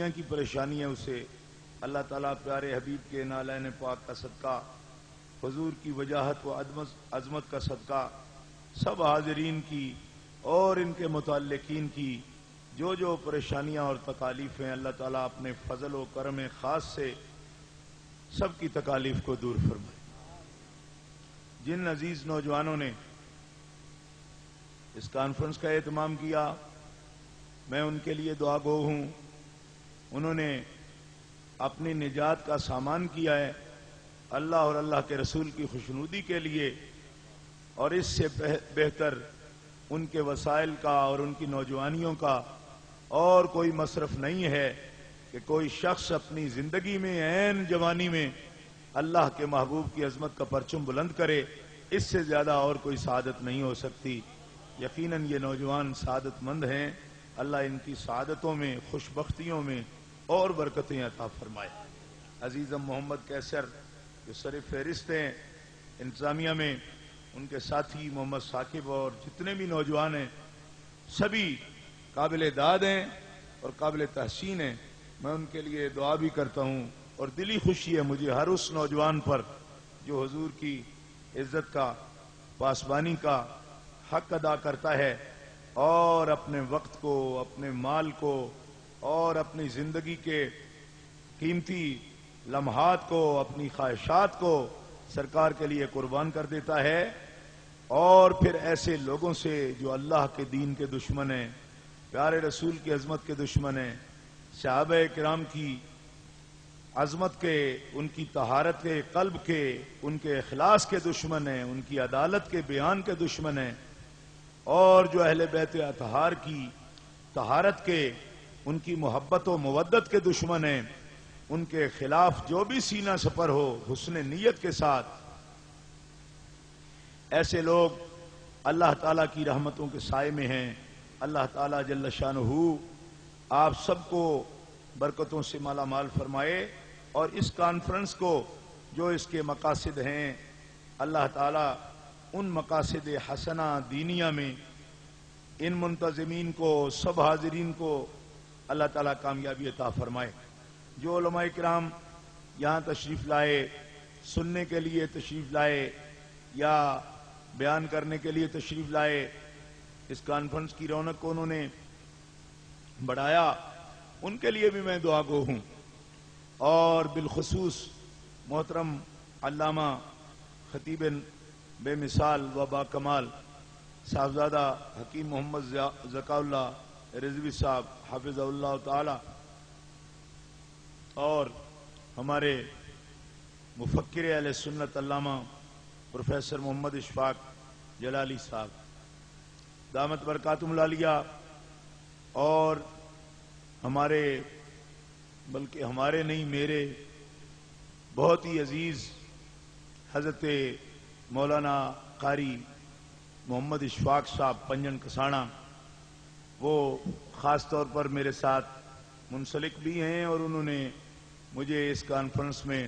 دنیا کی پریشانی ہے اسے اللہ تعالیٰ پیارے حبیب کے نالین پاک کا صدقہ، حضور کی وجاہت و عظمت کا صدقہ، سب حاضرین کی اور ان کے متعلقین کی جو پریشانیاں اور تکالیف ہیں، اللہ تعالیٰ اپنے فضل و کرم خاص سے سب کی تکالیف کو دور فرمائے۔ جن عزیز نوجوانوں نے اس کانفرنس کا اہتمام کیا، میں ان کے لیے دعا گو ہوں۔ انہوں نے اپنی نجات کا سامان کیا ہے اللہ اور اللہ کے رسول کی خوشنودی کے لیے، اور اس سے بہتر ان کے وسائل کا اور ان کی نوجوانیوں کا اور کوئی مصرف نہیں ہے کہ کوئی شخص اپنی زندگی میں عین جوانی میں اللہ کے محبوب کی عظمت کا پرچم بلند کرے۔ اس سے زیادہ اور کوئی سعادت نہیں ہو سکتی۔ یقیناً یہ نوجوان سعادت مند ہیں، اللہ ان کی سعادتوں میں، خوشبختیوں میں اور برکتیں عطا فرمائے۔ عزیزم محمد کیسر جو سر فہرست ہیں انتظامیہ میں، ان کے ساتھی محمد ثاقب اور جتنے بھی نوجوان ہیں سبھی قابل داد ہیں اور قابل تحسین ہیں۔ میں ان کے لیے دعا بھی کرتا ہوں، اور دلی خوشی ہے مجھے ہر اس نوجوان پر جو حضور کی عزت کا، پاسبانی کا حق ادا کرتا ہے اور اپنے وقت کو، اپنے مال کو اور اپنی زندگی کے قیمتی لمحات کو، اپنی خواہشات کو سرکار کے لیے قربان کر دیتا ہے، اور پھر ایسے لوگوں سے جو اللہ کے دین کے دشمن ہیں، پیارے رسول کی عظمت کے دشمن ہیں، صحابہ کرام کی عظمت کے، ان کی طہارت کے قلب کے، ان کے اخلاص کے دشمن ہیں، ان کی عدالت کے بیان کے دشمن ہیں، اور جو اہل بیت اطہار کی طہارت کے، ان کی محبت و مودت کے دشمن ہیں، ان کے خلاف جو بھی سینہ سپر ہو حسن نیت کے ساتھ، ایسے لوگ اللہ تعالیٰ کی رحمتوں کے سائے میں ہیں۔ اللہ تعالیٰ جل شانہ آپ سب کو برکتوں سے مالا مال فرمائے، اور اس کانفرنس کو جو اس کے مقاصد ہیں، اللہ تعالیٰ ان مقاصد حسنہ دینیہ میں ان منتظمین کو، سب حاضرین کو اللہ تعالیٰ کامیابی عطا فرمائے۔ جو علماء کرام یہاں تشریف لائے، سننے کے لیے تشریف لائے یا بیان کرنے کے لیے تشریف لائے، اس کانفرنس کی رونق کو انہوں نے بڑھایا، ان کے لیے بھی میں دعا گو ہوں۔ اور بالخصوص محترم علامہ خطیب بے مثال و با کمال صاحبزادہ حکیم محمد ذکا اللہ رضوی صاحب حافظ اللہ تعالی، اور ہمارے مفکر اہل سنت علامہ پروفیسر محمد اشفاق جلالی صاحب دامت برکاتہم العالیہ، اور ہمارے، بلکہ ہمارے نہیں میرے بہت ہی عزیز حضرت مولانا قاری محمد اشفاق صاحب پنجن کسانا، وہ خاص طور پر میرے ساتھ منسلک بھی ہیں، اور انہوں نے مجھے اس کانفرنس میں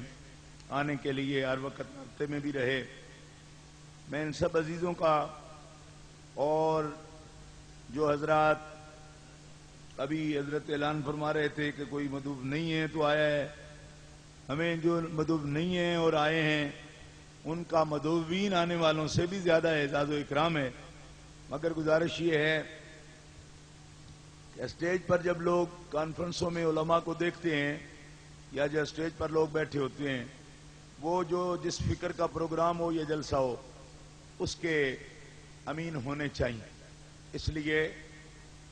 آنے کے لیے ہر وقت رابطے میں بھی رہے۔ میں ان سب عزیزوں کا، اور جو حضرات ابھی حضرت اعلان فرما رہے تھے کہ کوئی مدعو نہیں ہے تو آیا ہے، ہمیں جو مدعو نہیں ہیں اور آئے ہیں ان کا مدعوین آنے والوں سے بھی زیادہ اعزاز و اکرام ہے۔ مگر گزارش یہ ہے کہ اسٹیج پر جب لوگ کانفرنسوں میں علماء کو دیکھتے ہیں، یا جو اسٹیج پر لوگ بیٹھے ہوتے ہیں، وہ جو جس فکر کا پروگرام ہو یا جلسہ ہو اس کے امین ہونے چاہیے، اس لیے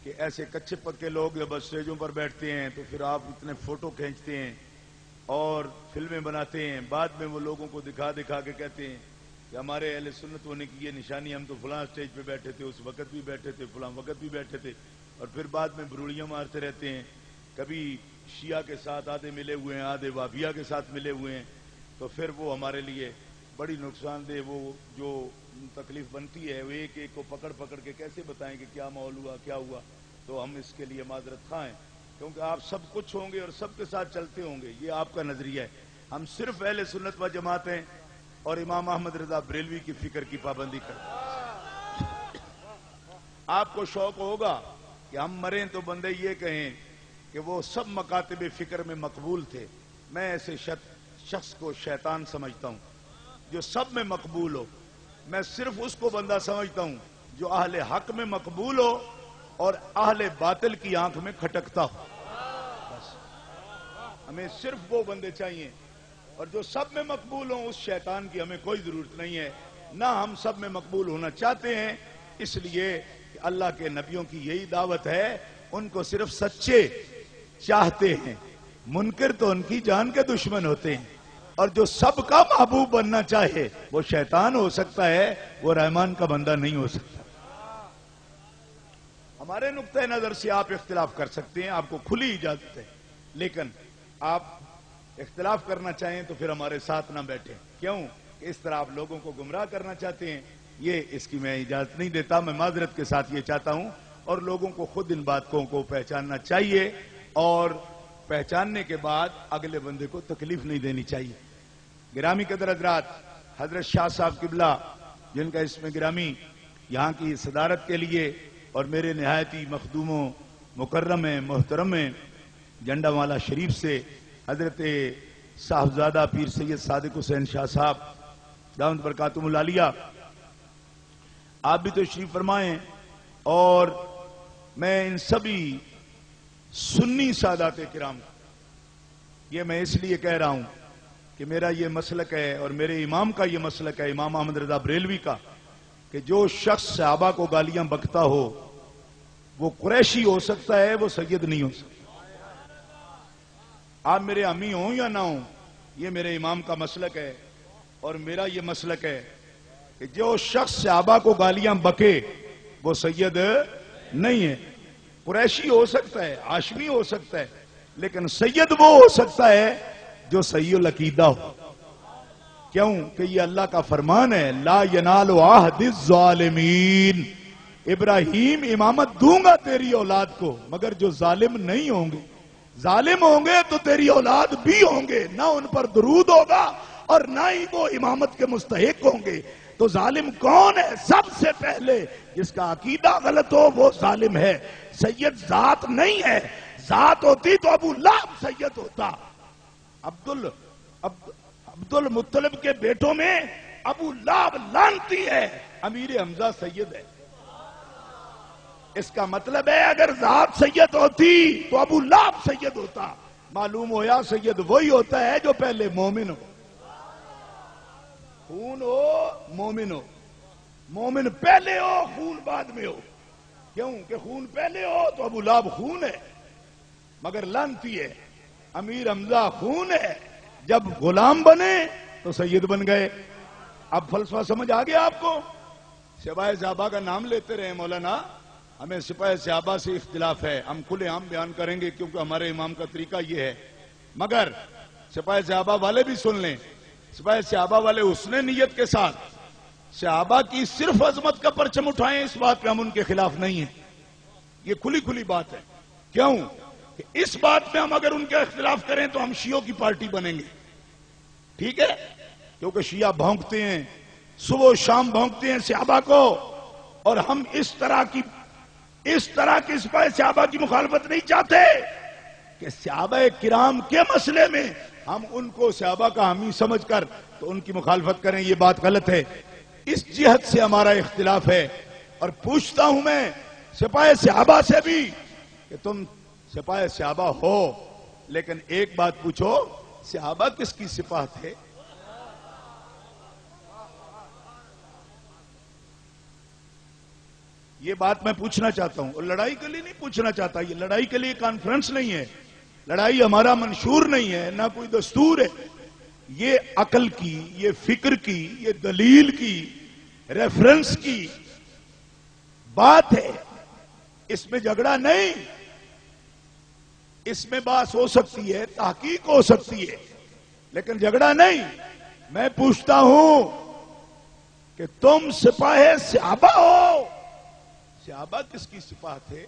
کہ ایسے کچے پکے لوگ جب اسٹیجوں پر بیٹھتے ہیں تو پھر آپ اتنے فوٹو کھینچتے ہیں اور فلمیں بناتے ہیں، بعد میں وہ لوگوں کو دکھا دکھا کے کہتے ہیں کہ ہمارے اہل سنت ہونے کی یہ نشانی، ہم تو فلاں اسٹیج پہ بیٹھے تھے، اس وقت بھی بیٹھے تھے، فلاں وقت بھی بیٹھے تھے، اور پھر بعد میں بروڑیاں مارتے رہتے ہیں، کبھی شیعہ کے ساتھ آدھے ملے ہوئے ہیں، آدھے وہابیہ کے ساتھ ملے ہوئے ہیں، تو پھر وہ ہمارے لیے بڑی نقصان دہ وہ جو تکلیف بنتی ہے، وہ ایک ایک کو پکڑ پکڑ کے کیسے بتائیں کہ کیا ماحول ہوا، کیا ہوا۔ تو ہم اس کے لیے معذرت خواہ ہیں، کیونکہ آپ سب کچھ ہوں گے اور سب کے ساتھ چلتے ہوں گے، یہ آپ کا نظریہ ہے۔ ہم صرف اہل سنت و جماعت ہیں اور امام احمد رضا بریلوی کی فکر کی پابندی کرتے ہیں۔ آپ کو شوق ہوگا کہ ہم مریں تو بندے یہ کہیں کہ وہ سب مکاتب فکر میں مقبول تھے. میں ایسے شخص کو شیطان سمجھتا ہوں جو سب میں مقبول ہو. میں صرف اس کو بندہ سمجھتا ہوں جو اہل حق میں مقبول ہو اور اہل باطل کی آنکھ میں کھٹکتا ہو. بس ہمیں صرف وہ بندے چاہیے. اور جو سب میں مقبول ہوں اس شیطان کی ہمیں کوئی ضرورت نہیں ہے. نہ ہم سب میں مقبول ہونا چاہتے ہیں، اس لیے کہ اللہ کے نبیوں کی یہی دعوت ہے. ان کو صرف سچے چاہتے ہیں، منکر تو ان کی جان کے دشمن ہوتے ہیں. اور جو سب کا محبوب بننا چاہے وہ شیطان ہو سکتا ہے، وہ رحمان کا بندہ نہیں ہو سکتا. ہمارے نقطۂ نظر سے آپ اختلاف کر سکتے ہیں، آپ کو کھلی اجازت ہے، لیکن آپ اختلاف کرنا چاہیں تو پھر ہمارے ساتھ نہ بیٹھیں. کیوں کہ اس طرح آپ لوگوں کو گمراہ کرنا چاہتے ہیں. یہ اس کی میں اجازت نہیں دیتا. میں معذرت کے ساتھ یہ چاہتا ہوں، اور لوگوں کو خود ان باتوں کو پہچاننا چاہیے، اور پہچاننے کے بعد اگلے بندے کو تکلیف نہیں دینی چاہیے. گرامی قدر حضرات، حضرت شاہ صاحب قبلہ جن کا اس میں گرامی یہاں کی صدارت کے لیے اور میرے نہایتی مخدوم و مکرم محترم جنڈا والا شریف سے حضرت صاحبزادہ پیر سید صادق حسین شاہ صاحب دامت برکاتہم العالیہ، آپ بھی تشریف فرمائیں. اور میں ان سبھی سنی سادات کرام، یہ میں اس لیے کہہ رہا ہوں کہ میرا یہ مسلک ہے اور میرے امام کا یہ مسلک ہے، امام احمد رضا بریلوی کا، کہ جو شخص صحابہ کو گالیاں بکتا ہو وہ قریشی ہو سکتا ہے، وہ سید نہیں ہو سکتا. آپ میرے امی ہوں یا نہ ہوں، یہ میرے امام کا مسلک ہے اور میرا یہ مسلک ہے کہ جو شخص صحابہ کو گالیاں بکے وہ سید نہیں ہے. قریشی ہو سکتا ہے، ہاشمی ہو سکتا ہے، لیکن سید وہ ہو سکتا ہے جو صحیح العقیدہ ہو. کیوں کہ یہ اللہ کا فرمان ہے، لا ینال عہد الظالمین. ابراہیم امامت دوں گا تیری اولاد کو مگر جو ظالم نہیں ہوں گے. ظالم ہوں گے تو تیری اولاد بھی ہوں گے، نہ ان پر درود ہوگا اور نہ ہی وہ امامت کے مستحق ہوں گے. تو ظالم کون ہے؟ سب سے پہلے جس کا عقیدہ غلط ہو وہ ظالم ہے. سید ذات نہیں ہے، ذات ہوتی تو ابو لہب سید ہوتا. عبد المطلب کے بیٹوں میں ابو لہب لعنتی ہے، امیر حمزہ سید ہے. اس کا مطلب ہے اگر ذات سید ہوتی تو ابو لہب سید ہوتا. معلوم ہو یا سید وہی ہوتا ہے جو پہلے مومن ہو. خون ہو مومن ہو، مومن پہلے ہو خون بعد میں ہو. کیوں کہ خون پہلے ہو تو ابو لہب خون ہے مگر لعنتی ہے. امیر حمزہ خون ہے، جب غلام بنے تو سید بن گئے. اب فلسفہ سمجھ آ گیا آپ کو؟ سپاہی صحابہ کا نام لیتے رہے مولانا، ہمیں سپاہی صحابہ سے اختلاف ہے، ہم کھلے عام بیان کریں گے کیونکہ ہمارے امام کا طریقہ یہ ہے. مگر سپاہی صحابہ والے بھی سن لیں، سپاہی صحابہ والے حسن نیت کے ساتھ صحابہ کی صرف عظمت کا پرچم اٹھائیں، اس بات پہ ہم ان کے خلاف نہیں ہیں. یہ کھلی کھلی بات ہے. کیوں کہ اس بات پہ ہم اگر ان کے اختلاف کریں تو ہم شیعوں کی پارٹی بنیں گے. ٹھیک ہے؟ کیونکہ شیعہ بھونکتے ہیں، صبح و شام بھونکتے ہیں صحابہ کو، اور ہم اس طرح کی سپاہی صحابہ کی مخالفت نہیں چاہتے کہ صحابہ کرام کے مسئلے میں ہم ان کو صحابہ کا حامی سمجھ کر تو ان کی مخالفت کریں. یہ بات غلط ہے. اس جہت سے ہمارا اختلاف ہے. اور پوچھتا ہوں میں سپاہی صحابہ سے بھی کہ تم سپاہی صحابہ ہو، لیکن ایک بات پوچھو، صحابہ کس کی سپاہ تھے؟ یہ بات میں پوچھنا چاہتا ہوں، اور لڑائی کے لیے نہیں پوچھنا چاہتا. یہ لڑائی کے لیے کانفرنس نہیں ہے، لڑائی ہمارا منشور نہیں ہے، نہ کوئی دستور ہے. یہ عقل کی، یہ فکر کی، یہ دلیل کی، ریفرنس کی بات ہے. اس میں جھگڑا نہیں، اس میں بات ہو سکتی ہے، تحقیق ہو سکتی ہے، لیکن جھگڑا نہیں. میں پوچھتا ہوں کہ تم سپاہی صحابہ ہو، صحابہ کس کی سپاہ تھے؟